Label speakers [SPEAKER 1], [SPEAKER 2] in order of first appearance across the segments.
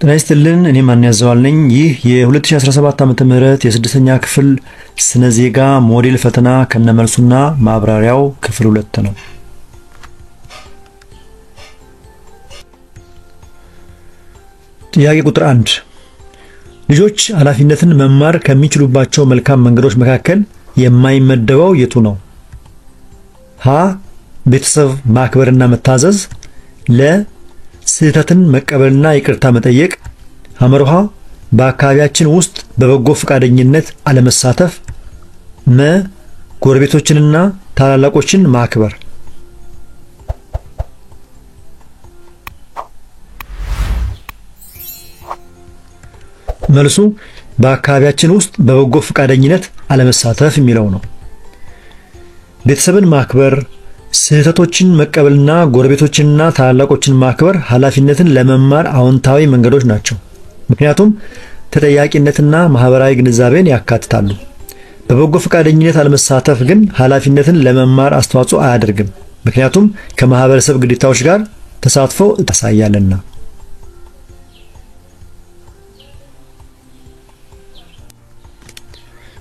[SPEAKER 1] ጤና ይስጥልን። እኔ ማን ያዘዋል ነኝ። ይህ የ2017 ዓመተ ምህረት የስድስተኛ ክፍል ስነ ዜጋ ሞዴል ፈተና ከነመልሱና ማብራሪያው ክፍል 2 ነው። ጥያቄ ቁጥር 1 ልጆች ኃላፊነትን መማር ከሚችሉባቸው መልካም መንገዶች መካከል የማይመደበው የቱ ነው? ሀ ቤተሰብ ማክበርና መታዘዝ፣ ለ ስህተትን መቀበልና ይቅርታ መጠየቅ፣ ሐመርሃ በአካባቢያችን ውስጥ በበጎ ፈቃደኝነት አለመሳተፍ፣ መ ጎረቤቶችንና ታላላቆችን ማክበር። መልሱ በአካባቢያችን ውስጥ በበጎ ፈቃደኝነት አለመሳተፍ የሚለው ነው። ቤተሰብን ማክበር፣ ስህተቶችን መቀበልና ጎረቤቶችንና ታላላቆችን ማክበር ኃላፊነትን ለመማር አዎንታዊ መንገዶች ናቸው። ምክንያቱም ተጠያቂነትና ማህበራዊ ግንዛቤን ያካትታሉ። በበጎ ፈቃደኝነት አለመሳተፍ ግን ኃላፊነትን ለመማር አስተዋጽኦ አያደርግም። ምክንያቱም ከማህበረሰብ ግዴታዎች ጋር ተሳትፎ ያሳያልና።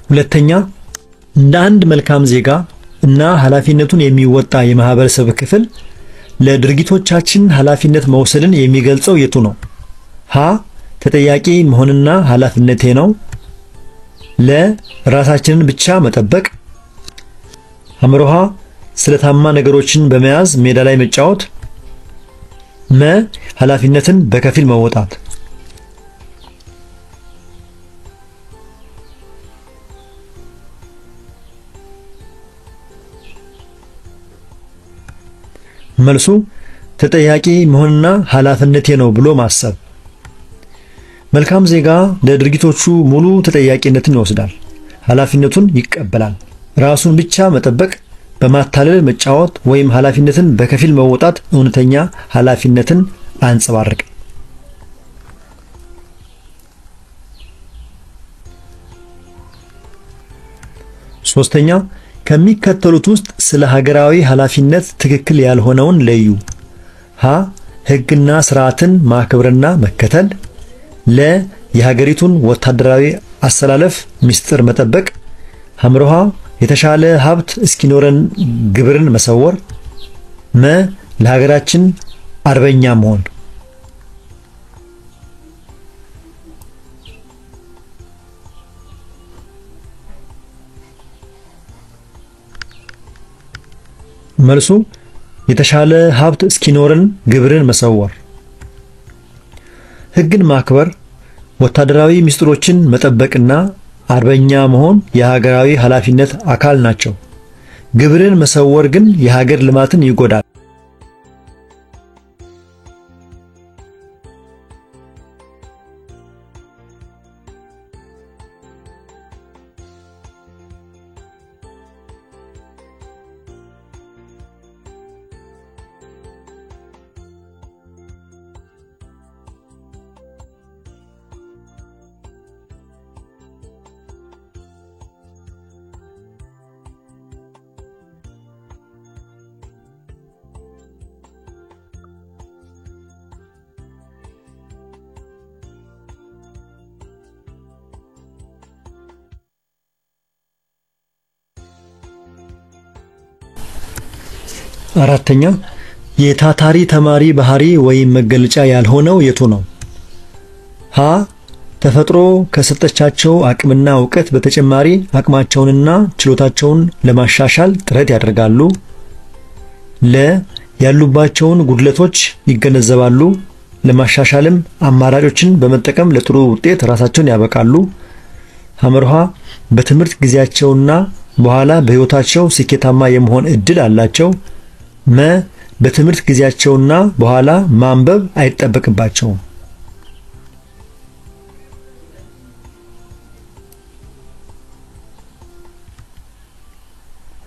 [SPEAKER 1] ሁለተኛ እንደ አንድ መልካም ዜጋ እና ኃላፊነቱን የሚወጣ የማህበረሰብ ክፍል ለድርጊቶቻችን ኃላፊነት መውሰድን የሚገልጸው የቱ ነው? ሀ ተጠያቂ መሆንና ኃላፊነቴ ነው፣ ለ ራሳችንን ብቻ መጠበቅ፣ ሐመርሃ ስለታማ ነገሮችን በመያዝ ሜዳ ላይ መጫወት፣ መ ኃላፊነትን በከፊል መወጣት። መልሱ ተጠያቂ መሆንና ኃላፊነቴ ነው ብሎ ማሰብ። መልካም ዜጋ ለድርጊቶቹ ሙሉ ተጠያቂነትን ይወስዳል፣ ኃላፊነቱን ይቀበላል። ራሱን ብቻ መጠበቅ፣ በማታለል መጫወት ወይም ኃላፊነትን በከፊል መወጣት እውነተኛ ኃላፊነትን አንጸባርቅ። ሶስተኛ ከሚከተሉት ውስጥ ስለ ሀገራዊ ኃላፊነት ትክክል ያልሆነውን ለዩ። ሀ ሕግና ስርዓትን ማክበርና መከተል፣ ለ የሀገሪቱን ወታደራዊ አሰላለፍ ምስጢር መጠበቅ፣ ሐመርሃ የተሻለ ሀብት እስኪኖረን ግብርን መሰወር፣ መ ለሀገራችን አርበኛ መሆን። መልሱ የተሻለ ሀብት እስኪኖረን ግብርን መሰወር። ሕግን ማክበር፣ ወታደራዊ ምስጢሮችን መጠበቅና አርበኛ መሆን የሀገራዊ ኃላፊነት አካል ናቸው። ግብርን መሰወር ግን የሀገር ልማትን ይጎዳል። አራተኛ የታታሪ ተማሪ ባህሪ ወይም መገለጫ ያልሆነው የቱ ነው? ሀ ተፈጥሮ ከሰጠቻቸው አቅምና ዕውቀት በተጨማሪ አቅማቸውንና ችሎታቸውን ለማሻሻል ጥረት ያደርጋሉ። ለ ያሉባቸውን ጉድለቶች ይገነዘባሉ፣ ለማሻሻልም አማራጮችን በመጠቀም ለጥሩ ውጤት ራሳቸውን ያበቃሉ። ሐመርሃ በትምህርት ጊዜያቸውና በኋላ በሕይወታቸው ስኬታማ የመሆን እድል አላቸው። መ በትምህርት ጊዜያቸውና በኋላ ማንበብ አይጠበቅባቸውም።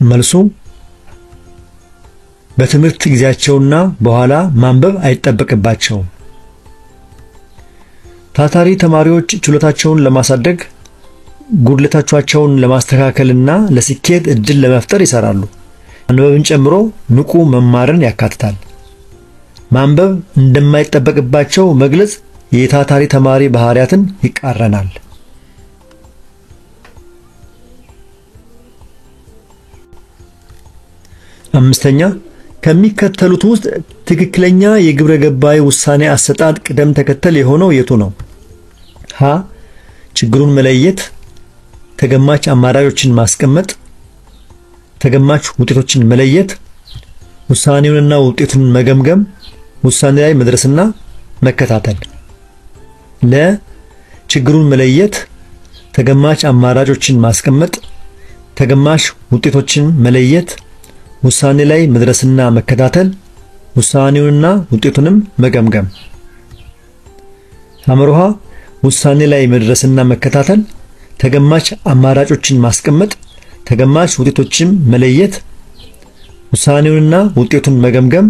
[SPEAKER 1] መልሱ በትምህርት ጊዜያቸውና በኋላ ማንበብ አይጠበቅባቸውም። ታታሪ ተማሪዎች ችሎታቸውን ለማሳደግ፣ ጉድለቶቻቸውን ለማስተካከልና ለስኬት እድል ለመፍጠር ይሰራሉ። ማንበብን ጨምሮ ንቁ መማርን ያካትታል። ማንበብ እንደማይጠበቅባቸው መግለጽ የታታሪ ተማሪ ባህሪያትን ይቃረናል። አምስተኛ ከሚከተሉት ውስጥ ትክክለኛ የግብረ ገባዊ ውሳኔ አሰጣጥ ቅደም ተከተል የሆነው የቱ ነው? ሀ ችግሩን መለየት፣ ተገማች አማራጮችን ማስቀመጥ፣ ተገማች ውጤቶችን መለየት፣ ውሳኔውንና ውጤቱን መገምገም፣ ውሳኔ ላይ መድረስና መከታተል። ለ ችግሩን መለየት፣ ተገማች አማራጮችን ማስቀመጥ፣ ተገማች ውጤቶችን መለየት፣ ውሳኔ ላይ መድረስና መከታተል፣ ውሳኔውንና ውጤቱንም መገምገም። ሐመርሃ ውሳኔ ላይ መድረስና መከታተል፣ ተገማች አማራጮችን ማስቀመጥ፣ ተገማች ውጤቶችን መለየት፣ ውሳኔውንና ውጤቱን መገምገም፣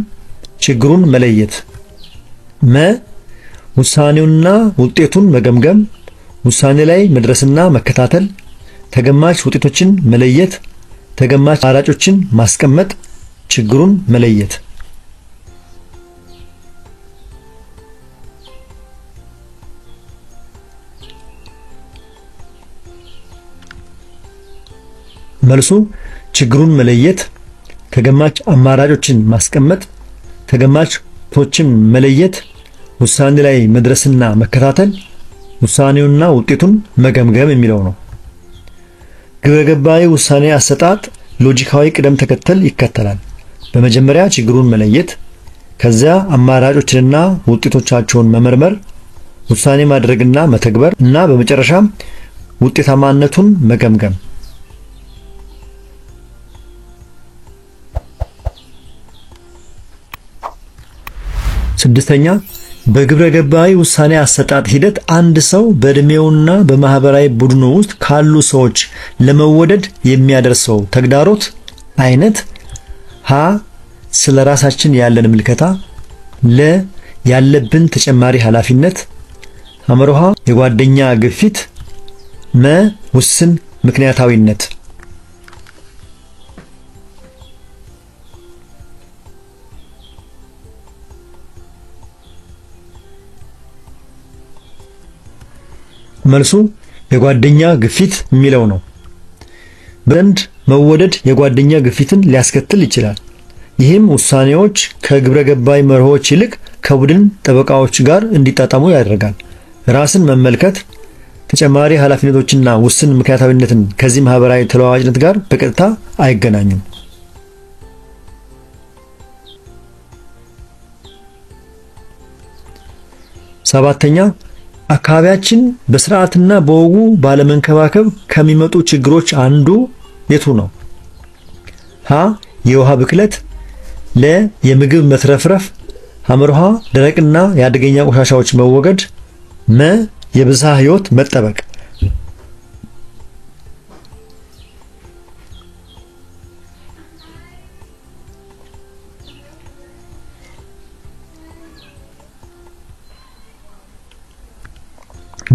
[SPEAKER 1] ችግሩን መለየት። መ ውሳኔውንና ውጤቱን መገምገም፣ ውሳኔ ላይ መድረስና መከታተል፣ ተገማች ውጤቶችን መለየት፣ ተገማች አማራጮችን ማስቀመጥ፣ ችግሩን መለየት። መልሱ ችግሩን መለየት፣ ተገማች አማራጮችን ማስቀመጥ፣ ተገማች ውጤቶችን መለየት፣ ውሳኔ ላይ መድረስና መከታተል፣ ውሳኔውንና ውጤቱን መገምገም የሚለው ነው። ግብረ ገባዊ ውሳኔ አሰጣጥ ሎጂካዊ ቅደም ተከተል ይከተላል። በመጀመሪያ ችግሩን መለየት፣ ከዚያ አማራጮችንና ውጤቶቻቸውን መመርመር፣ ውሳኔ ማድረግና መተግበር እና በመጨረሻም ውጤታማነቱን መገምገም። ስድስተኛ በግብረ ገባዊ ውሳኔ አሰጣጥ ሂደት አንድ ሰው በእድሜውና በማህበራዊ ቡድኑ ውስጥ ካሉ ሰዎች ለመወደድ የሚያደርሰው ተግዳሮት አይነት። ሀ ስለ ራሳችን ያለን ምልከታ፣ ለ ያለብን ተጨማሪ ኃላፊነት፣ ሐመርሃ የጓደኛ ግፊት፣ መ ውስን ምክንያታዊነት። መልሱ የጓደኛ ግፊት የሚለው ነው። በዘንድ መወደድ የጓደኛ ግፊትን ሊያስከትል ይችላል። ይህም ውሳኔዎች ከግብረ ገባዊ መርሆች ይልቅ ከቡድን ጠበቃዎች ጋር እንዲጣጣሙ ያደርጋል። ራስን መመልከት፣ ተጨማሪ ኃላፊነቶችና ውስን ምክንያታዊነትን ከዚህ ማህበራዊ ተለዋዋጭነት ጋር በቀጥታ አይገናኙም። ሰባተኛ አካባቢያችን በስርዓትና በወጉ ባለመንከባከብ ከሚመጡ ችግሮች አንዱ የቱ ነው? ሀ የውሃ ብክለት፣ ለ የምግብ መትረፍረፍ፣ ሐመርሃ ደረቅና የአደገኛ ቆሻሻዎች መወገድ፣ መ የብዝሃ ሕይወት መጠበቅ።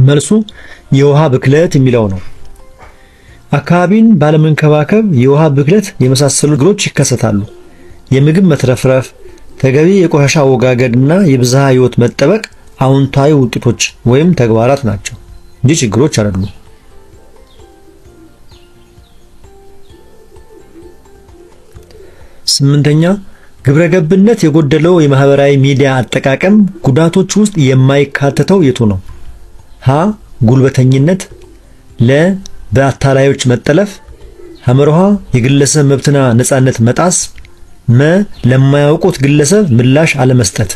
[SPEAKER 1] መልሱ የውሃ ብክለት የሚለው ነው። አካባቢን ባለመንከባከብ የውሃ ብክለት የመሳሰሉ ችግሮች ይከሰታሉ። የምግብ መትረፍረፍ፣ ተገቢ የቆሻሻ አወጋገድና የብዝሃ ሕይወት መጠበቅ አዎንታዊ ውጤቶች ወይም ተግባራት ናቸው እንጂ ችግሮች አይደሉም። ስምንተኛ ግብረ ገብነት የጎደለው የማህበራዊ ሚዲያ አጠቃቀም ጉዳቶች ውስጥ የማይካተተው የቱ ነው? ሀ ጉልበተኝነት፣ ለ በአታላዮች መጠለፍ፣ ሐመርሃ የግለሰብ መብትና ነጻነት መጣስ፣ መ ለማያውቁት ግለሰብ ምላሽ አለመስጠት።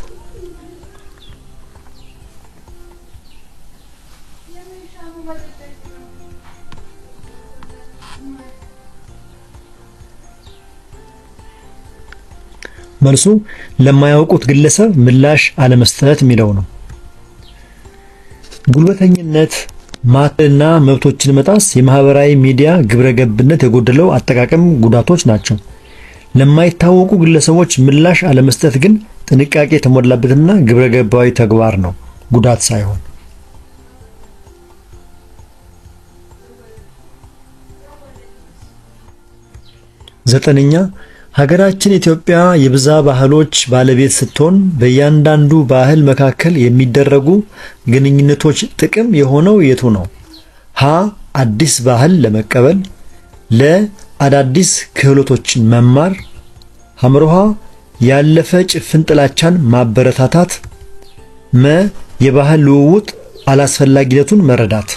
[SPEAKER 1] መልሱ ለማያውቁት ግለሰብ ምላሽ አለመስጠት የሚለው ነው። ጉልበተኝነት፣ ማተና መብቶችን መጣስ የማህበራዊ ሚዲያ ግብረ ገብነት የጎደለው አጠቃቀም ጉዳቶች ናቸው። ለማይታወቁ ግለሰቦች ምላሽ አለመስጠት ግን ጥንቃቄ የተሞላበትና ግብረ ገባዊ ተግባር ነው፣ ጉዳት ሳይሆን። ዘጠነኛ ሀገራችን ኢትዮጵያ የብዛ ባህሎች ባለቤት ስትሆን በእያንዳንዱ ባህል መካከል የሚደረጉ ግንኙነቶች ጥቅም የሆነው የቱ ነው? ሀ አዲስ ባህል ለመቀበል፣ ለ አዳዲስ ክህሎቶችን መማር፣ ሐመሮሃ ያለፈ ጭፍን ጥላቻን ማበረታታት፣ መ የባህል ልውውጥ አላስፈላጊነቱን መረዳት።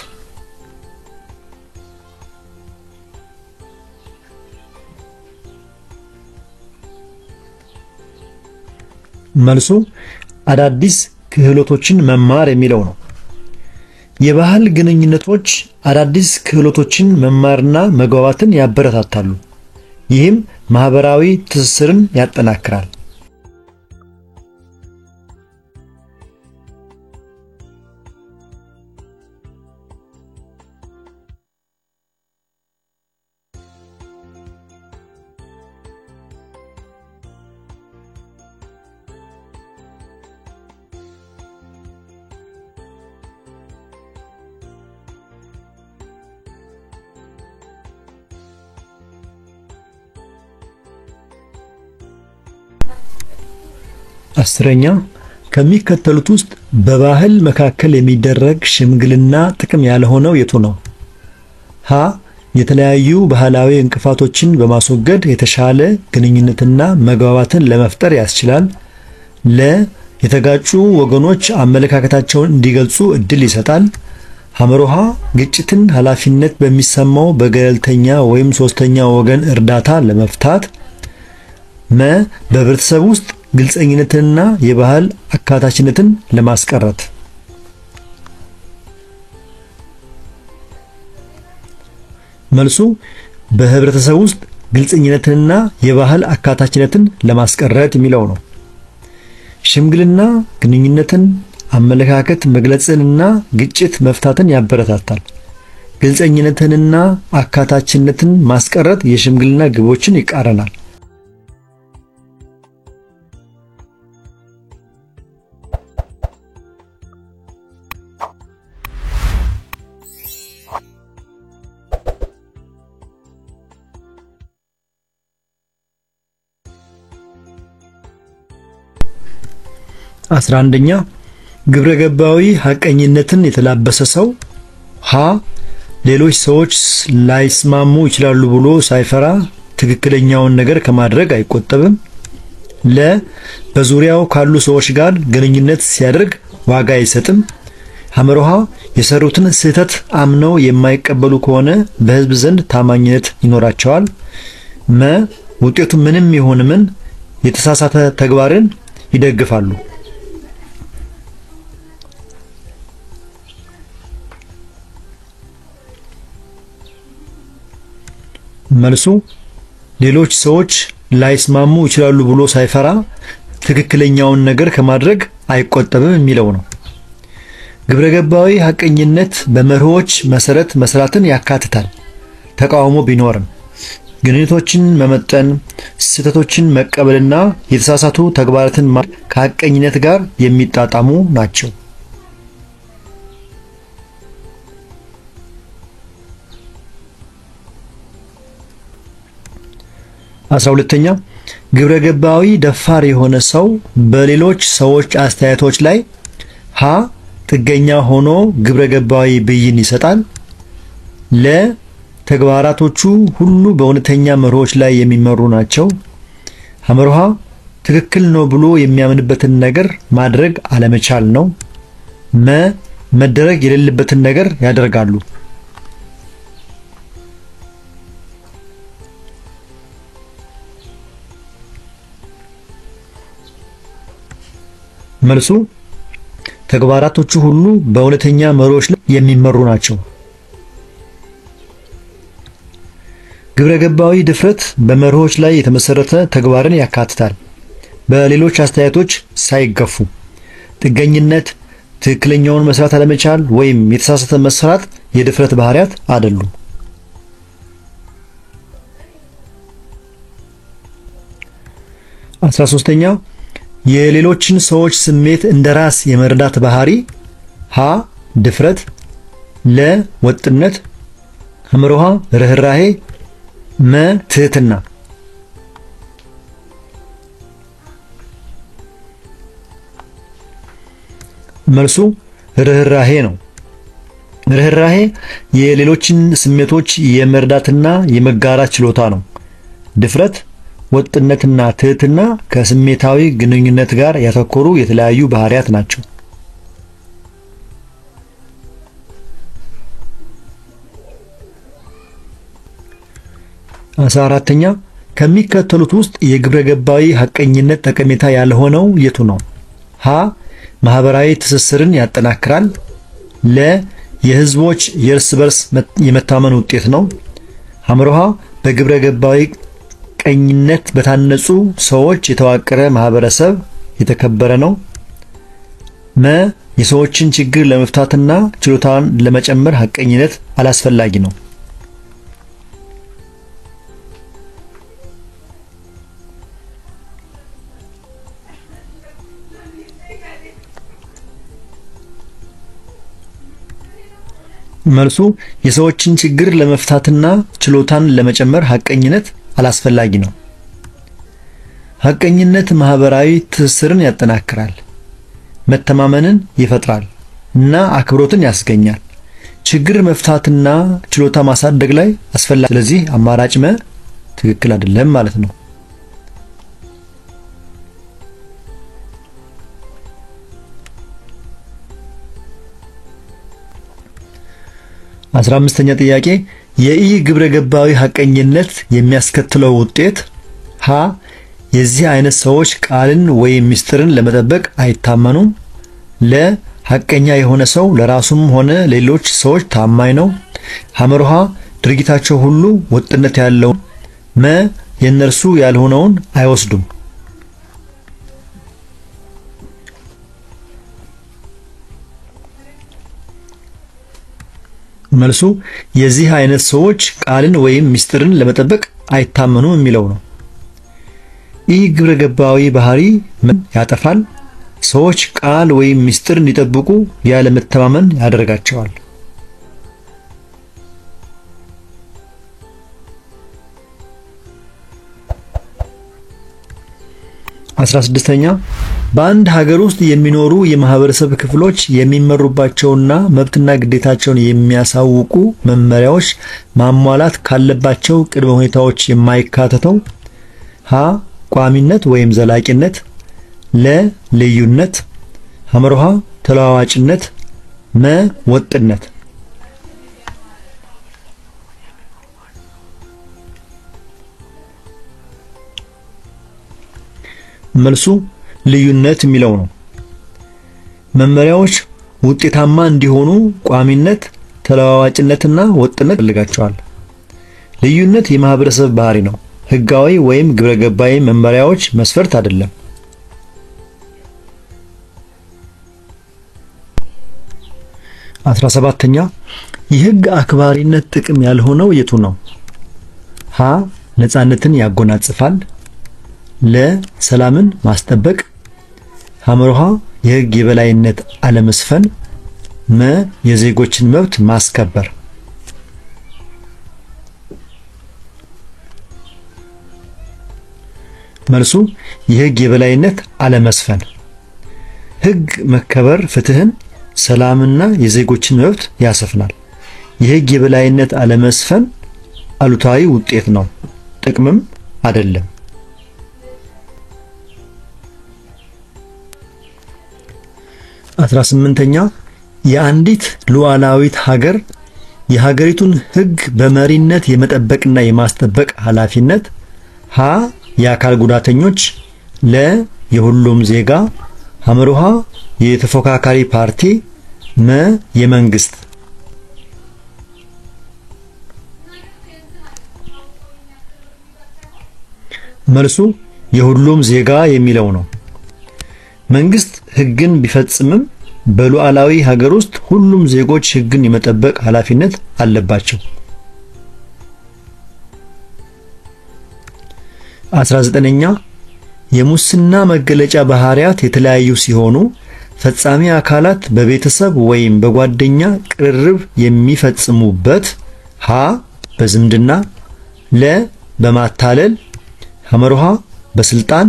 [SPEAKER 1] መልሱ አዳዲስ ክህሎቶችን መማር የሚለው ነው። የባህል ግንኙነቶች አዳዲስ ክህሎቶችን መማርና መግባባትን ያበረታታሉ። ይህም ማህበራዊ ትስስርን ያጠናክራል። አስረኛ ከሚከተሉት ውስጥ በባህል መካከል የሚደረግ ሽምግልና ጥቅም ያልሆነው የቱ ነው? ሀ የተለያዩ ባህላዊ እንቅፋቶችን በማስወገድ የተሻለ ግንኙነትና መግባባትን ለመፍጠር ያስችላል። ለ የተጋጩ ወገኖች አመለካከታቸውን እንዲገልጹ እድል ይሰጣል። ሐመሮሃ ግጭትን ኃላፊነት በሚሰማው በገለልተኛ ወይም ሶስተኛ ወገን እርዳታ ለመፍታት። መ በህብረተሰብ ውስጥ ግልጸኝነትንና የባህል አካታችነትን ለማስቀረት። መልሱ በህብረተሰብ ውስጥ ግልጸኝነትንና የባህል አካታችነትን ለማስቀረት የሚለው ነው። ሽምግልና ግንኙነትን፣ አመለካከት መግለጽንና ግጭት መፍታትን ያበረታታል። ግልጸኝነትንና አካታችነትን ማስቀረት የሽምግልና ግቦችን ይቃረናል። አስራ አንደኛ ግብረገባዊ ሐቀኝነትን የተላበሰ ሰው ሀ ሌሎች ሰዎች ላይስማሙ ይችላሉ ብሎ ሳይፈራ ትክክለኛውን ነገር ከማድረግ አይቆጠብም። ለ በዙሪያው ካሉ ሰዎች ጋር ግንኙነት ሲያደርግ ዋጋ አይሰጥም። ሐመሮሃ የሰሩትን ስህተት አምነው የማይቀበሉ ከሆነ በህዝብ ዘንድ ታማኝነት ይኖራቸዋል። መ ውጤቱ ምንም ይሁን ምን የተሳሳተ ተግባርን ይደግፋሉ። መልሱ ሌሎች ሰዎች ላይስማሙ ይችላሉ ብሎ ሳይፈራ ትክክለኛውን ነገር ከማድረግ አይቆጠብም የሚለው ነው። ግብረገባዊ ሐቀኝነት በመርሆች መሰረት መስራትን ያካትታል። ተቃውሞ ቢኖርም ግንኙነቶችን መመጠን፣ ስህተቶችን መቀበልና የተሳሳቱ ተግባራትን ከሐቀኝነት ጋር የሚጣጣሙ ናቸው። 12ኛ ግብረገባዊ ደፋር የሆነ ሰው በሌሎች ሰዎች አስተያየቶች ላይ ሀ ጥገኛ ሆኖ ግብረገባዊ ብይን ይሰጣል። ለ ተግባራቶቹ ሁሉ በእውነተኛ መርሆች ላይ የሚመሩ ናቸው። ሐመርሃ ትክክል ነው ብሎ የሚያምንበትን ነገር ማድረግ አለመቻል ነው። መ መደረግ የሌለበትን ነገር ያደርጋሉ። መልሱ ተግባራቶቹ ሁሉ በእውነተኛ መርሆች ላይ የሚመሩ ናቸው። ግብረገባዊ ድፍረት በመርሆች ላይ የተመሰረተ ተግባርን ያካትታል። በሌሎች አስተያየቶች ሳይገፉ ጥገኝነት፣ ትክክለኛውን መስራት አለመቻል ወይም የተሳሳተ መስራት የድፍረት ባህሪያት አይደሉም። 13ኛ የሌሎችን ሰዎች ስሜት እንደራስ የመረዳት ባህሪ ሀ ድፍረት፣ ለ ወጥነት፣ ሐመርሃ ርህራሄ፣ መ ትህትና። መልሱ ርህራሄ ነው። ርህራሄ የሌሎችን ስሜቶች የመርዳትና የመጋራት ችሎታ ነው። ድፍረት፣ ወጥነትና ትህትና ከስሜታዊ ግንኙነት ጋር ያተኮሩ የተለያዩ ባህሪያት ናቸው። 14ኛ ከሚከተሉት ውስጥ የግብረ ገባዊ ሐቀኝነት ጠቀሜታ ያልሆነው የቱ ነው? ሀ ማህበራዊ ትስስርን ያጠናክራል። ለ የህዝቦች የእርስ በርስ የመታመን ውጤት ነው። ሐመሮሃ በግብረ ገባዊ ቀኝነት በታነጹ ሰዎች የተዋቀረ ማህበረሰብ የተከበረ ነው። መ የሰዎችን ችግር ለመፍታትና ችሎታን ለመጨመር ሐቀኝነት አላስፈላጊ ነው። መልሱ የሰዎችን ችግር ለመፍታትና ችሎታን ለመጨመር ሐቀኝነት አላስፈላጊ ነው። ሐቀኝነት ማህበራዊ ትስስርን ያጠናክራል፣ መተማመንን ይፈጥራል እና አክብሮትን ያስገኛል። ችግር መፍታትና ችሎታ ማሳደግ ላይ አስፈላጊ። ስለዚህ አማራጭ መ ትክክል አይደለም ማለት ነው። 15ኛ ጥያቄ የኢ ግብረ ገባዊ ሐቀኝነት የሚያስከትለው ውጤት ሀ የዚህ አይነት ሰዎች ቃልን ወይም ምስጢርን ለመጠበቅ አይታመኑም። ለ ሐቀኛ የሆነ ሰው ለራሱም ሆነ ሌሎች ሰዎች ታማኝ ነው። ሐመርሃ ድርጊታቸው ሁሉ ወጥነት ያለው። መ የነርሱ ያልሆነውን አይወስዱም። መልሱ የዚህ አይነት ሰዎች ቃልን ወይም ምስጢርን ለመጠበቅ አይታመኑም የሚለው ነው። ይህ ግብረ ገባዊ ባህሪ ምን ያጠፋል? ሰዎች ቃል ወይም ምስጢር እንዲጠብቁ ያለ መተማመን ያደርጋቸዋል። 16ኛ በአንድ ሀገር ውስጥ የሚኖሩ የማህበረሰብ ክፍሎች የሚመሩባቸውና መብትና ግዴታቸውን የሚያሳውቁ መመሪያዎች ማሟላት ካለባቸው ቅድመ ሁኔታዎች የማይካተተው ሀ ቋሚነት ወይም ዘላቂነት፣ ለ ልዩነት፣ ሐመርሃ ተለዋዋጭነት፣ መ ወጥነት። መልሱ ልዩነት የሚለው ነው። መመሪያዎች ውጤታማ እንዲሆኑ ቋሚነት፣ ተለዋዋጭነትና ወጥነት ይፈልጋቸዋል። ልዩነት የማህበረሰብ ባህሪ ነው። ህጋዊ ወይም ግብረ ገባዊ መመሪያዎች መስፈርት አይደለም። 17ኛ የህግ አክባሪነት ጥቅም ያልሆነው የቱ ነው? ሀ ነፃነትን ያጎናጽፋል። ለ ሰላምን ማስጠበቅ፣ ሐመርሃ የህግ የበላይነት አለመስፈን፣ መ የዜጎችን መብት ማስከበር። መልሱ የህግ የበላይነት አለመስፈን። ህግ መከበር ፍትህን፣ ሰላምና የዜጎችን መብት ያሰፍናል። የህግ የበላይነት አለመስፈን አሉታዊ ውጤት ነው፣ ጥቅምም አይደለም። 18ኛ የአንዲት ሉዓላዊት ሀገር የሀገሪቱን ህግ በመሪነት የመጠበቅና የማስጠበቅ ኃላፊነት ሀ የአካል ጉዳተኞች፣ ለ የሁሉም ዜጋ፣ ሐመርሃ የተፎካካሪ ፓርቲ፣ መ የመንግስት። መልሱ የሁሉም ዜጋ የሚለው ነው። መንግስት ህግን ቢፈጽምም በሉዓላዊ ሀገር ውስጥ ሁሉም ዜጎች ህግን የመጠበቅ ኃላፊነት አለባቸው። 19ኛ የሙስና መገለጫ ባህሪያት የተለያዩ ሲሆኑ ፈጻሚ አካላት በቤተሰብ ወይም በጓደኛ ቅርርብ የሚፈጽሙበት ሀ በዝምድና፣ ለ በማታለል፣ ሐመርሃ በስልጣን፣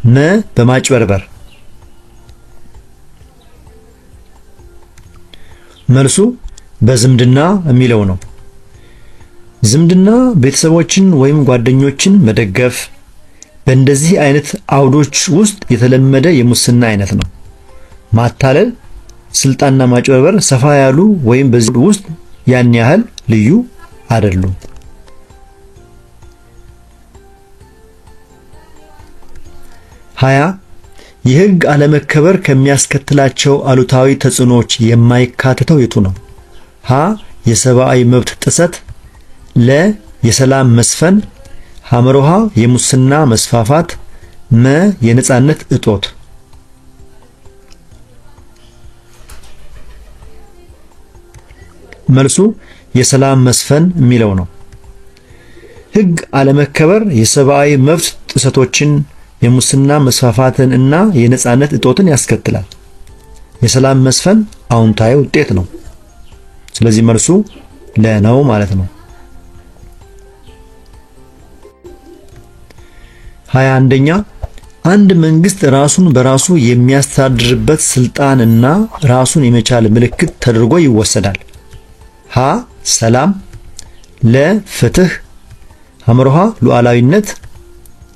[SPEAKER 1] መ በማጭበርበር። መልሱ በዝምድና የሚለው ነው። ዝምድና ቤተሰቦችን ወይም ጓደኞችን መደገፍ በእንደዚህ አይነት አውዶች ውስጥ የተለመደ የሙስና አይነት ነው። ማታለል፣ ስልጣንና ማጭበርበር ሰፋ ያሉ ወይም በዚህ ውስጥ ያን ያህል ልዩ አይደሉም። 20 የህግ አለመከበር ከሚያስከትላቸው አሉታዊ ተጽዕኖዎች የማይካተተው የቱ ነው? ሀ የሰብአዊ መብት ጥሰት፣ ለ የሰላም መስፈን፣ ሐመሮሃ የሙስና መስፋፋት፣ መ የነጻነት እጦት። መልሱ የሰላም መስፈን የሚለው ነው። ህግ አለመከበር የሰብአዊ መብት ጥሰቶችን፣ የሙስና መስፋፋትን እና የነጻነት እጦትን ያስከትላል። የሰላም መስፈን አዎንታዊ ውጤት ነው። ስለዚህ መልሱ ለነው ማለት ነው። 21ኛ አንድ መንግስት ራሱን በራሱ የሚያስተዳድርበት ስልጣን እና ራሱን የመቻል ምልክት ተደርጎ ይወሰዳል። ሀ ሰላም፣ ለ ፍትህ፣ ሐመሮሃ ሉዓላዊነት፣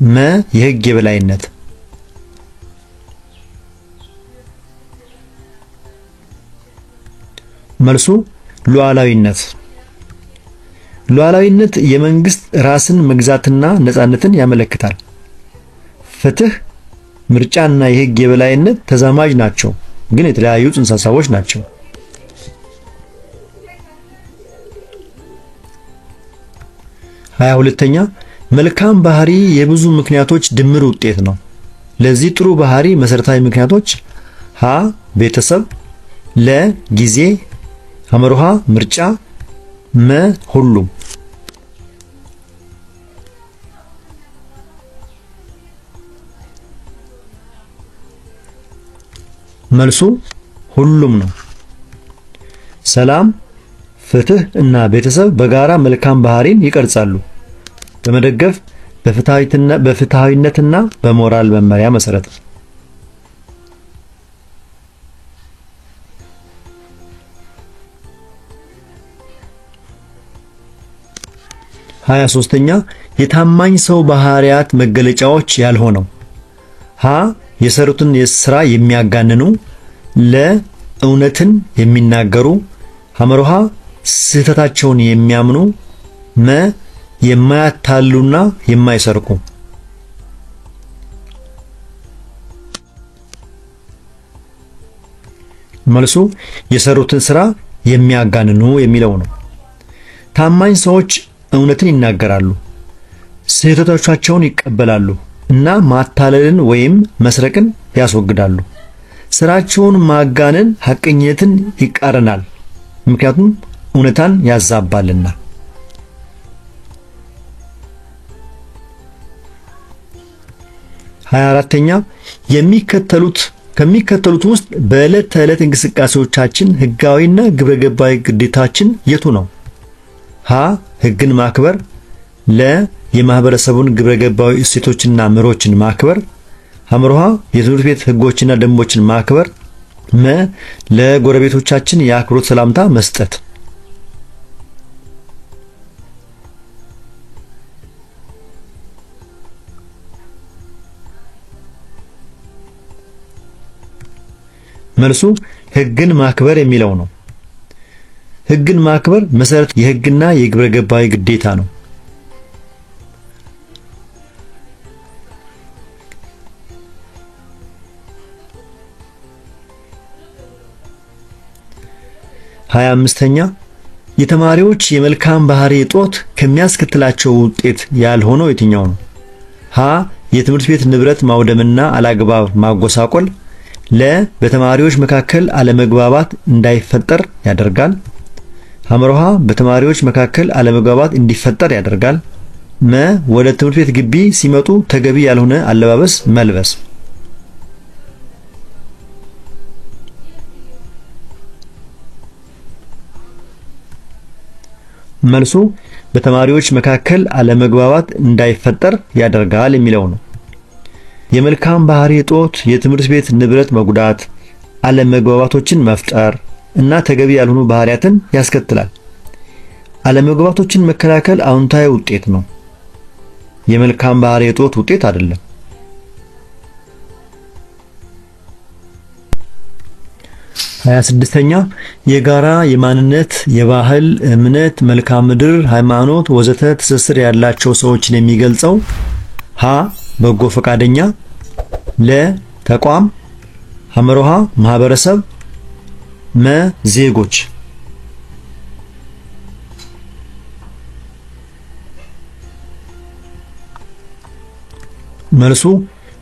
[SPEAKER 1] መ የህግ የበላይነት። መልሱ ሉዓላዊነት። ሉዓላዊነት የመንግስት ራስን መግዛትና ነጻነትን ያመለክታል። ፍትህ፣ ምርጫና የህግ የበላይነት ተዛማጅ ናቸው፣ ግን የተለያዩ ጽንሰ ሐሳቦች ናቸው። 22ኛ መልካም ባህሪ የብዙ ምክንያቶች ድምር ውጤት ነው። ለዚህ ጥሩ ባህሪ መሰረታዊ ምክንያቶች ሀ ቤተሰብ፣ ለ ጊዜ፣ ሐመሮሃ ምርጫ፣ መ ሁሉም። መልሱ ሁሉም ነው። ሰላም፣ ፍትህ እና ቤተሰብ በጋራ መልካም ባህሪን ይቀርጻሉ። በመደገፍ በፍትሃዊነትና በሞራል መመሪያ መሰረት። 23ኛ የታማኝ ሰው ባህሪያት መገለጫዎች ያልሆነው ሀ የሰሩትን የሥራ የሚያጋንኑ፣ ለ እውነትን የሚናገሩ፣ ሐመሮሃ ስህተታቸውን የሚያምኑ፣ መ የማያታሉና የማይሰርቁ። መልሱ የሰሩትን ሥራ የሚያጋንኑ የሚለው ነው። ታማኝ ሰዎች እውነትን ይናገራሉ፣ ስህተቶቻቸውን ይቀበላሉ እና ማታለልን ወይም መስረቅን ያስወግዳሉ። ስራቸውን ማጋነን ሐቀኝነትን ይቃረናል፣ ምክንያቱም እውነታን ያዛባልና። 24ኛ ከሚከተሉት ውስጥ በዕለት ተዕለት እንቅስቃሴዎቻችን ህጋዊና ግብረገባዊ ግዴታችን የቱ ነው? ሀ ህግን ማክበር፣ ለ የማህበረሰቡን ግብረገባዊ እሴቶችና መርሆችን ማክበር፣ ሐመሮሃ የትምህርት ቤት ህጎችና ደንቦችን ማክበር፣ መ ለጎረቤቶቻችን የአክብሮት ሰላምታ መስጠት። መልሱ ህግን ማክበር የሚለው ነው። ህግን ማክበር መሰረት የህግና የግብረገባዊ ግዴታ ነው። 25ኛ የተማሪዎች የመልካም ባህሪ እጦት ከሚያስከትላቸው ውጤት ያልሆነው የትኛው ነው? ሀ የትምህርት ቤት ንብረት ማውደምና አላግባብ ማጎሳቆል፣ ለ በተማሪዎች መካከል አለመግባባት እንዳይፈጠር ያደርጋል፣ ሐመሮሃ በተማሪዎች መካከል አለመግባባት እንዲፈጠር ያደርጋል፣ መ ወደ ትምህርት ቤት ግቢ ሲመጡ ተገቢ ያልሆነ አለባበስ መልበስ። መልሱ በተማሪዎች መካከል አለመግባባት እንዳይፈጠር ያደርጋል የሚለው ነው። የመልካም ባህሪ እጦት የትምህርት ቤት ንብረት መጉዳት፣ አለመግባባቶችን መፍጠር፣ እና ተገቢ ያልሆኑ ባህሪያትን ያስከትላል። አለመግባባቶችን መከላከል አዎንታዊ ውጤት ነው፣ የመልካም ባህሪ እጦት ውጤት አይደለም። 26ኛ የጋራ የማንነት፣ የባህል፣ እምነት፣ መልክዓ ምድር፣ ሃይማኖት ወዘተ ትስስር ያላቸው ሰዎችን የሚገልጸው ሀ በጎ ፈቃደኛ፣ ለ ተቋም፣ ሐመሮሃ ማህበረሰብ፣ መ ዜጎች። መልሱ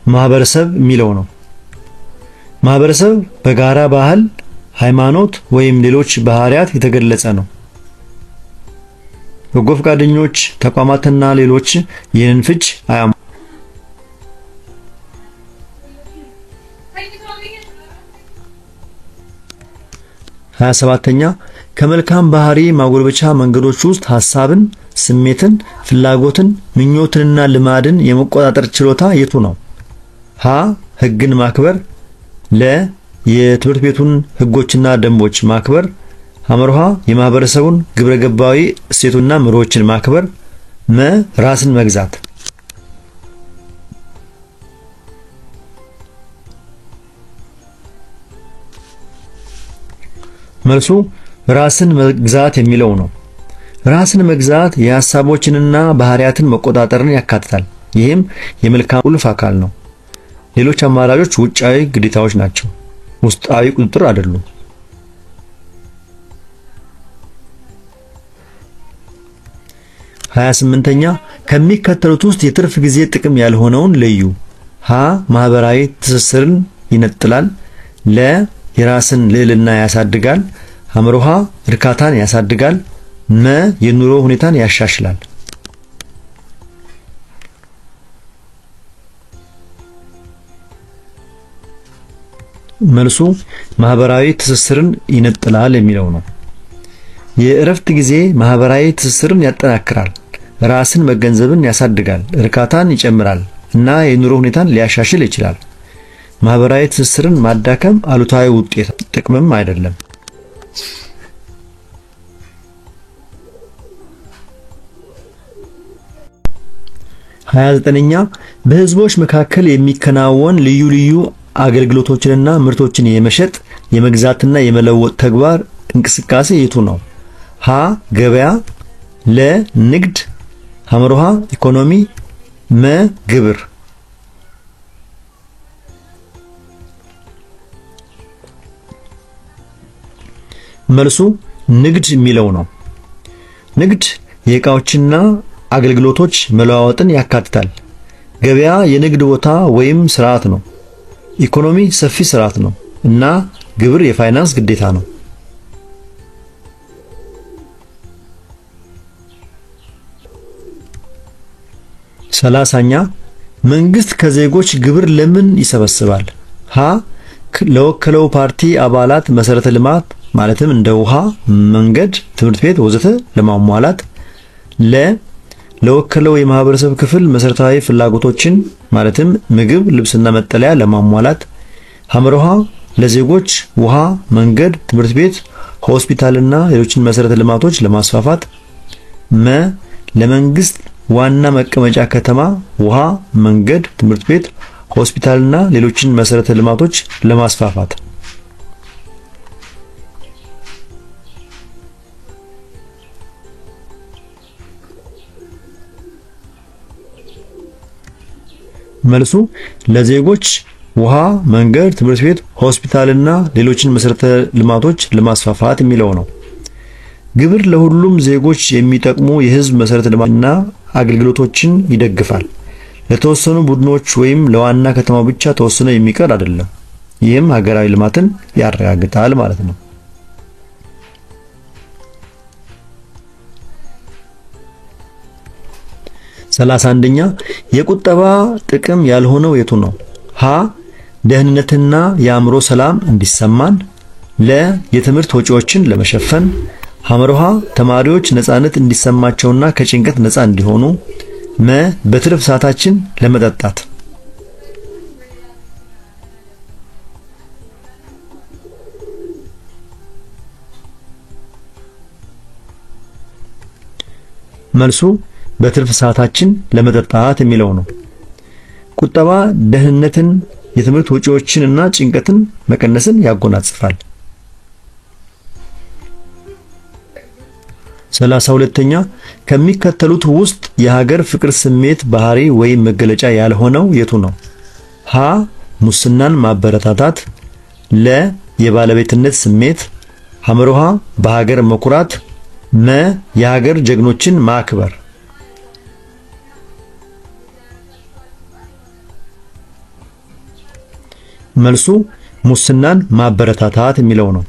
[SPEAKER 1] ማህበረሰብ የሚለው ነው። ማህበረሰብ በጋራ ባህል፣ ሃይማኖት ወይም ሌሎች ባህሪያት የተገለጸ ነው። በጎ ፈቃደኞች፣ ተቋማትና ሌሎች ይህንን ፍች አያም 27ኛ ከመልካም ባህሪ ማጎልበቻ መንገዶች ውስጥ ሐሳብን፣ ስሜትን፣ ፍላጎትን፣ ምኞትንና ልማድን የመቆጣጠር ችሎታ የቱ ነው? ሀ ህግን ማክበር፣ ለ የትምህርት ቤቱን ህጎችና ደንቦች ማክበር፣ ሐመርሃ የማህበረሰቡን ግብረገባዊ እሴቱና ምሮችን ማክበር፣ መ ራስን መግዛት። መልሱ ራስን መግዛት የሚለው ነው። ራስን መግዛት የሐሳቦችንና ባህሪያትን መቆጣጠርን ያካትታል። ይህም የመልካም ቁልፍ አካል ነው። ሌሎች አማራጮች ውጫዊ ግዴታዎች ናቸው፣ ውስጣዊ ቁጥጥር አይደሉም። 28ኛ ከሚከተሉት ውስጥ የትርፍ ጊዜ ጥቅም ያልሆነውን ለዩ። ሀ ማህበራዊ ትስስርን ይነጥላል፣ ለ የራስን ልዕልና ያሳድጋል፣ ሐመሮሃ እርካታን ያሳድጋል፣ መ የኑሮ ሁኔታን ያሻሽላል። መልሱ ማህበራዊ ትስስርን ይነጥላል የሚለው ነው። የእረፍት ጊዜ ማህበራዊ ትስስርን ያጠናክራል፣ ራስን መገንዘብን ያሳድጋል፣ እርካታን ይጨምራል እና የኑሮ ሁኔታን ሊያሻሽል ይችላል። ማህበራዊ ትስስርን ማዳከም አሉታዊ ውጤት ጥቅምም አይደለም። 29ኛ በህዝቦች መካከል የሚከናወን ልዩ ልዩ አገልግሎቶችንና ምርቶችን የመሸጥ የመግዛትና የመለወጥ ተግባር እንቅስቃሴ የቱ ነው? ሀ ገበያ፣ ለ ንግድ፣ ሐመሮሃ ኢኮኖሚ፣ መ ግብር። መልሱ ንግድ የሚለው ነው። ንግድ የዕቃዎችና አገልግሎቶች መለዋወጥን ያካትታል። ገበያ የንግድ ቦታ ወይም ስርዓት ነው። ኢኮኖሚ ሰፊ ስርዓት ነው እና ግብር የፋይናንስ ግዴታ ነው። 30ኛ መንግስት ከዜጎች ግብር ለምን ይሰበስባል? ሀ ለወከለው ፓርቲ አባላት መሰረተ ልማት ማለትም እንደ ውሃ፣ መንገድ፣ ትምህርት ቤት ወዘተ ለማሟላት፣ ለ ለወከለው የማህበረሰብ ክፍል መሰረታዊ ፍላጎቶችን ማለትም ምግብ፣ ልብስና መጠለያ ለማሟላት፣ ሐመሮሃ ለዜጎች ውሃ፣ መንገድ፣ ትምህርት ቤት፣ ሆስፒታልና ሌሎችን መሰረተ ልማቶች ለማስፋፋት፣ መ ለመንግስት ዋና መቀመጫ ከተማ ውሃ፣ መንገድ፣ ትምህርት ቤት፣ ሆስፒታልና ሌሎችን መሰረተ ልማቶች ለማስፋፋት። መልሱ ለዜጎች ውሃ፣ መንገድ፣ ትምህርት ቤት፣ ሆስፒታልና ሌሎችን መሰረተ ልማቶች ለማስፋፋት የሚለው ነው። ግብር ለሁሉም ዜጎች የሚጠቅሙ የህዝብ መሰረተ ልማትና አገልግሎቶችን ይደግፋል። ለተወሰኑ ቡድኖች ወይም ለዋና ከተማው ብቻ ተወስኖ የሚቀር አይደለም። ይህም ሀገራዊ ልማትን ያረጋግጣል ማለት ነው። 31ኛ የቁጠባ ጥቅም ያልሆነው የቱ ነው? ሀ ደህንነትና የአእምሮ ሰላም እንዲሰማን፣ ለ የትምህርት ወጪዎችን ለመሸፈን፣ ሐመሮሃ ተማሪዎች ነፃነት እንዲሰማቸውና ከጭንቀት ነፃ እንዲሆኑ፣ መ በትርፍ ሰዓታችን ለመጠጣት። መልሱ በትርፍ ሰዓታችን ለመጠጣት የሚለው ነው። ቁጠባ ደህንነትን፣ የትምህርት ወጪዎችንና ጭንቀትን መቀነስን ያጎናጽፋል። 32ኛ ከሚከተሉት ውስጥ የሀገር ፍቅር ስሜት ባህሪ ወይም መገለጫ ያልሆነው የቱ ነው? ሀ ሙስናን ማበረታታት፣ ለ የባለቤትነት ስሜት፣ ሐመሮሃ በሀገር መኩራት፣ መ የሀገር ጀግኖችን ማክበር። መልሱ ሙስናን ማበረታታት የሚለው ነው።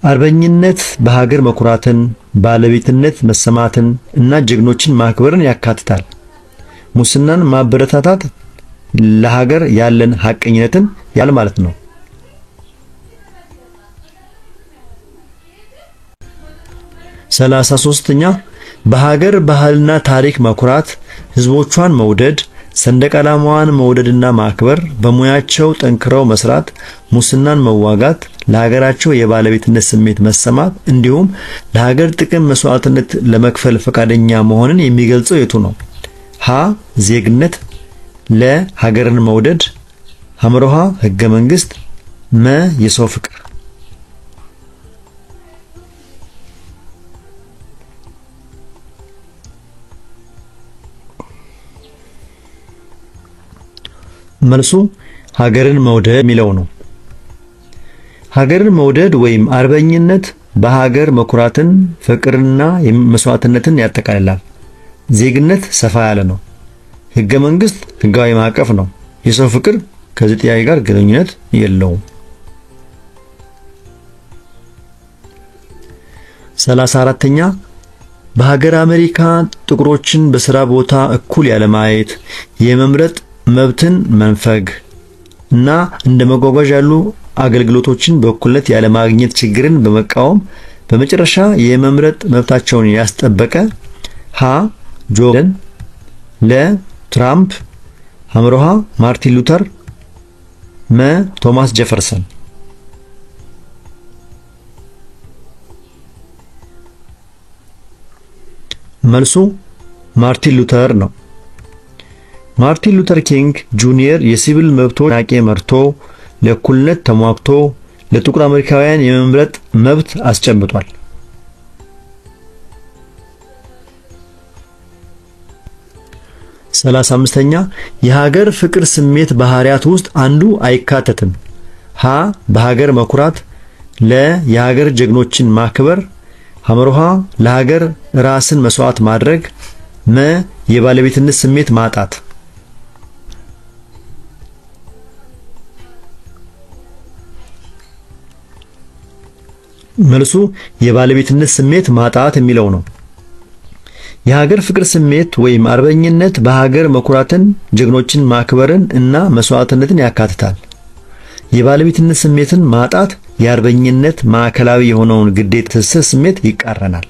[SPEAKER 1] አርበኝነት በሀገር መኩራትን፣ ባለቤትነት መሰማትን እና ጀግኖችን ማክበርን ያካትታል። ሙስናን ማበረታታት ለሀገር ያለን ሐቀኝነትን ያል ማለት ነው። 33ኛ በሀገር ባህልና ታሪክ መኩራት፣ ህዝቦቿን መውደድ፣ ሰንደቅ ዓላማዋን መውደድና ማክበር፣ በሙያቸው ጠንክረው መስራት፣ ሙስናን መዋጋት፣ ለሀገራቸው የባለቤትነት ስሜት መሰማት እንዲሁም ለሀገር ጥቅም መስዋዕትነት ለመክፈል ፈቃደኛ መሆንን የሚገልጸው የቱ ነው? ሀ ዜግነት፣ ለ ሀገርን መውደድ፣ ሐመሮሃ ህገ መንግስት፣ መ የሰው ፍቅር። መልሱ ሀገርን መውደድ የሚለው ነው። ሀገርን መውደድ ወይም አርበኝነት በሀገር መኩራትን፣ ፍቅርና መስዋዕትነትን ያጠቃልላል። ዜግነት ሰፋ ያለ ነው። ህገ መንግስት ህጋዊ ማዕቀፍ ነው። የሰው ፍቅር ከዚህ ጥያቄ ጋር ግንኙነት የለውም። 34ኛ በሀገር አሜሪካ ጥቁሮችን በስራ ቦታ እኩል ያለማየት፣ የመምረጥ መብትን መንፈግ እና እንደ መጓጓዣ ያሉ አገልግሎቶችን በእኩልነት ያለማግኘት ችግርን በመቃወም በመጨረሻ የመምረጥ መብታቸውን ያስጠበቀ ሀ ጆ ባይደን፣ ለ ትራምፕ፣ ሐመሮሃ ማርቲን ሉተር፣ መ ቶማስ ጄፈርሰን። መልሱ ማርቲን ሉተር ነው። ማርቲን ሉተር ኪንግ ጁኒየር የሲቪል መብቶች ንቅናቄ መርቶ ለእኩልነት ተሟግቶ ለጥቁር አሜሪካውያን የመምረጥ መብት አስጨብጧል። 35ኛ የሀገር ፍቅር ስሜት ባህሪያት ውስጥ አንዱ አይካተትም። ሀ በሀገር መኩራት፣ ለ የሀገር ጀግኖችን ማክበር፣ ሐመሮሃ ለሀገር ራስን መስዋዕት ማድረግ፣ መ የባለቤትነት ስሜት ማጣት። መልሱ የባለቤትነት ስሜት ማጣት የሚለው ነው። የሀገር ፍቅር ስሜት ወይም አርበኝነት በሀገር መኩራትን፣ ጀግኖችን ማክበርን እና መስዋዕትነትን ያካትታል። የባለቤትነት ስሜትን ማጣት የአርበኝነት ማዕከላዊ የሆነውን ግዴታ ትስስር ስሜት ይቃረናል።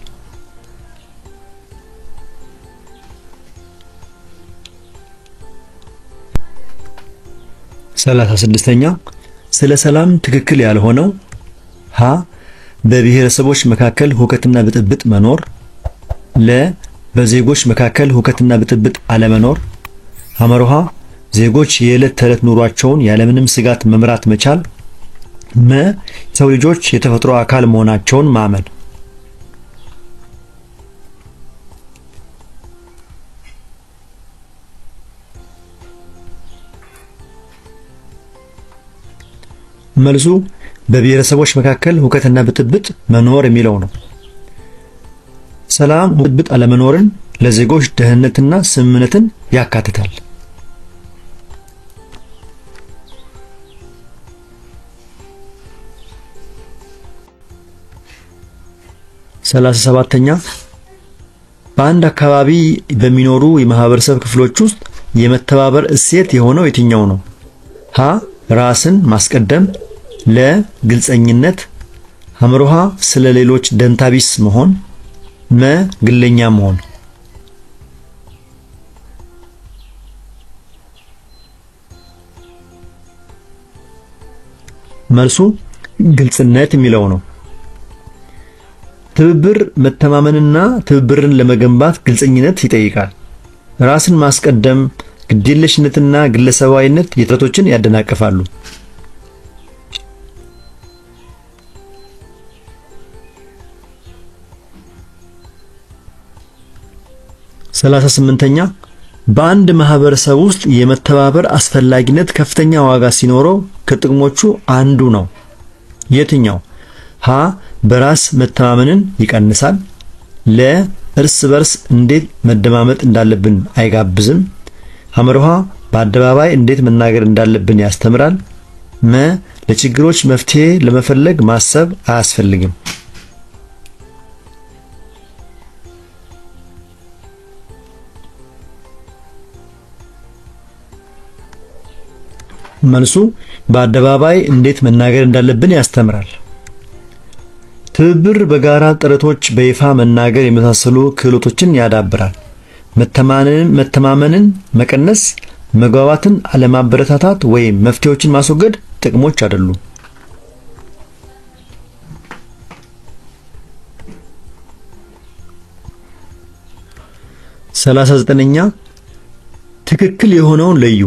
[SPEAKER 1] 36ኛ ስለ ሰላም ትክክል ያልሆነው ሀ በብሔረሰቦች መካከል ሁከትና ብጥብጥ መኖር፣ ለ በዜጎች መካከል ሁከትና ብጥብጥ አለመኖር፣ ሐመሮሃ ዜጎች የዕለት ተዕለት ኑሯቸውን ያለምንም ስጋት መምራት መቻል፣ መ ሰው ልጆች የተፈጥሮ አካል መሆናቸውን ማመን። መልሱ በብሔረሰቦች መካከል ሁከትና ብጥብጥ መኖር የሚለው ነው። ሰላም ብጥብጥ አለመኖርን ለዜጎች ደህንነትና ስምምነትን ያካትታል። 37ኛ በአንድ አካባቢ በሚኖሩ የማህበረሰብ ክፍሎች ውስጥ የመተባበር እሴት የሆነው የትኛው ነው? ሀ ራስን ማስቀደም፣ ለ ግልጸኝነት፣ ሐመሮሃ ስለ ሌሎች ደንታቢስ መሆን፣ መ ግለኛ መሆን። መልሱ ግልጽነት የሚለው ነው። ትብብር መተማመንና ትብብርን ለመገንባት ግልጽኝነት ይጠይቃል። ራስን ማስቀደም፣ ግዴለሽነትና ግለሰባዊነት የጥረቶችን ያደናቅፋሉ። 38ኛ በአንድ ማህበረሰብ ውስጥ የመተባበር አስፈላጊነት ከፍተኛ ዋጋ ሲኖረው ከጥቅሞቹ አንዱ ነው። የትኛው? ሀ በራስ መተማመንን ይቀንሳል። ለ እርስ በርስ እንዴት መደማመጥ እንዳለብን አይጋብዝም። ሐመርሃ በአደባባይ እንዴት መናገር እንዳለብን ያስተምራል። መ ለችግሮች መፍትሄ ለመፈለግ ማሰብ አያስፈልግም። መልሱ በአደባባይ እንዴት መናገር እንዳለብን ያስተምራል። ትብብር በጋራ ጥረቶች በይፋ መናገር የመሳሰሉ ክህሎቶችን ያዳብራል። መተማመንን መቀነስ፣ መግባባትን አለማበረታታት ወይም መፍትሄዎችን ማስወገድ ጥቅሞች አይደሉም። 39ኛ ትክክል የሆነውን ለዩ።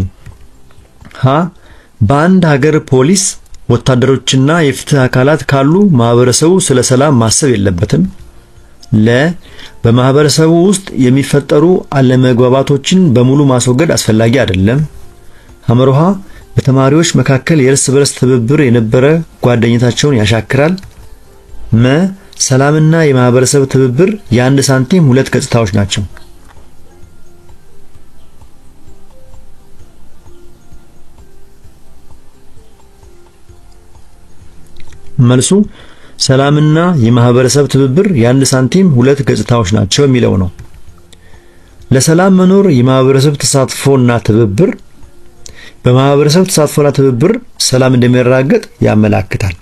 [SPEAKER 1] ሀ በአንድ ሀገር ፖሊስ፣ ወታደሮችና የፍትህ አካላት ካሉ ማህበረሰቡ ስለ ሰላም ማሰብ የለበትም። ለ በማህበረሰቡ ውስጥ የሚፈጠሩ አለመግባባቶችን በሙሉ ማስወገድ አስፈላጊ አይደለም። ሐመርሃ በተማሪዎች መካከል የእርስ በርስ ትብብር የነበረ ጓደኝነታቸውን ያሻክራል። መ ሰላምና የማህበረሰብ ትብብር የአንድ ሳንቲም ሁለት ገጽታዎች ናቸው። መልሱ ሰላምና የማህበረሰብ ትብብር የአንድ ሳንቲም ሁለት ገጽታዎች ናቸው የሚለው ነው። ለሰላም መኖር የማህበረሰብ ተሳትፎና ትብብር በማህበረሰብ ተሳትፎና ትብብር ሰላም እንደሚረጋገጥ ያመለክታል።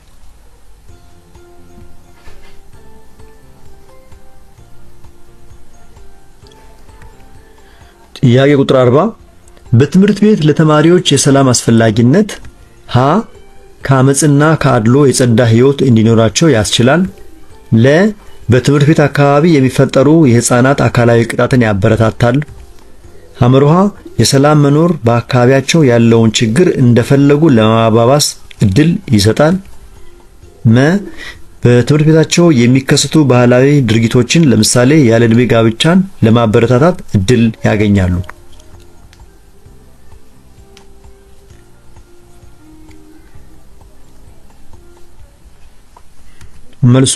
[SPEAKER 1] ጥያቄ ቁጥር 40 በትምህርት ቤት ለተማሪዎች የሰላም አስፈላጊነት ሀ ከአመጽና ከአድሎ የጸዳ ህይወት እንዲኖራቸው ያስችላል። ለ በትምህርት ቤት አካባቢ የሚፈጠሩ የህፃናት አካላዊ ቅጣትን ያበረታታል። ሐመርሃ የሰላም መኖር በአካባቢያቸው ያለውን ችግር እንደፈለጉ ለማባባስ እድል ይሰጣል። መ በትምህርት ቤታቸው የሚከሰቱ ባህላዊ ድርጊቶችን ለምሳሌ ያለ ዕድሜ ጋብቻን ለማበረታታት እድል ያገኛሉ። መልሱ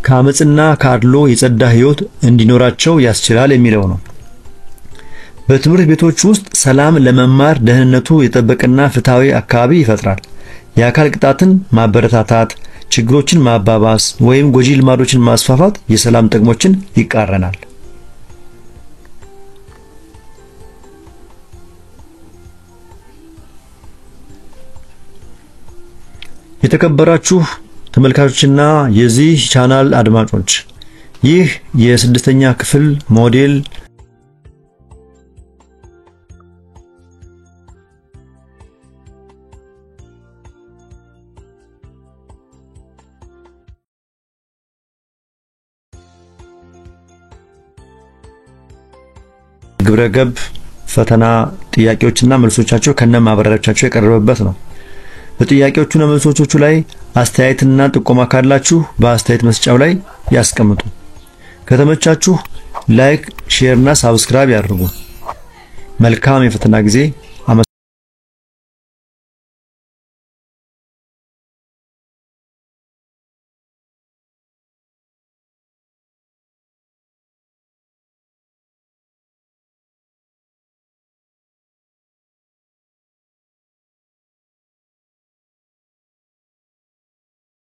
[SPEAKER 1] ከአመጽና ከአድሎ የጸዳ ህይወት እንዲኖራቸው ያስችላል የሚለው ነው። በትምህርት ቤቶች ውስጥ ሰላም ለመማር ደህንነቱ የጠበቀና ፍትሃዊ አካባቢ ይፈጥራል። የአካል ቅጣትን ማበረታታት፣ ችግሮችን ማባባስ ወይም ጎጂ ልማዶችን ማስፋፋት የሰላም ጥቅሞችን ይቃረናል። የተከበራችሁ ተመልካቾችና የዚህ ቻናል አድማጮች ይህ የስድስተኛ ክፍል ሞዴል ግብረገብ ፈተና ጥያቄዎችና መልሶቻቸው ከነማብራሪያዎቻቸው የቀረበበት ነው። በጥያቄዎቹና መልሶቹ ላይ አስተያየትና ጥቆማ ካላችሁ በአስተያየት መስጫው ላይ ያስቀምጡ። ከተመቻችሁ ላይክ፣ ሼር እና ሳብስክራይብ ያድርጉ። መልካም የፈተና ጊዜ